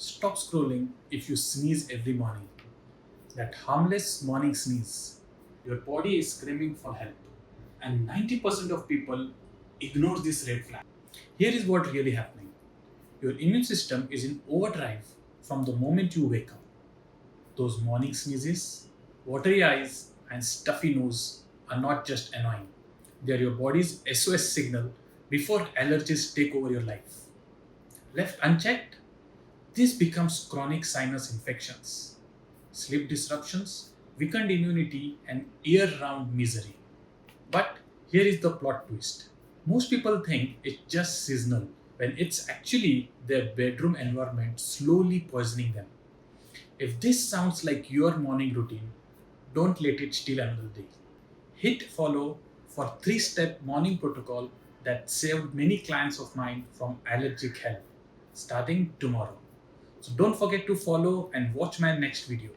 Stop scrolling if you sneeze every morning. That harmless morning sneeze. Your body is screaming for help. And 90% of people ignore this red flag. Here is what really happening. Your immune system is in overdrive from the moment you wake up. Those morning sneezes, watery eyes, and stuffy nose are not just annoying. They are your body's SOS signal before allergies take over your life. Left unchecked, this becomes chronic sinus infections, sleep disruptions, weakened immunity, and year round misery. But here is the plot twist. Most people think it's just seasonal when it's actually their bedroom environment slowly poisoning them. If this sounds like your morning routine, don't let it steal another day. Hit follow for 3-step morning protocol that saved many clients of mine from allergic hell starting tomorrow. So don't forget to follow and watch my next video.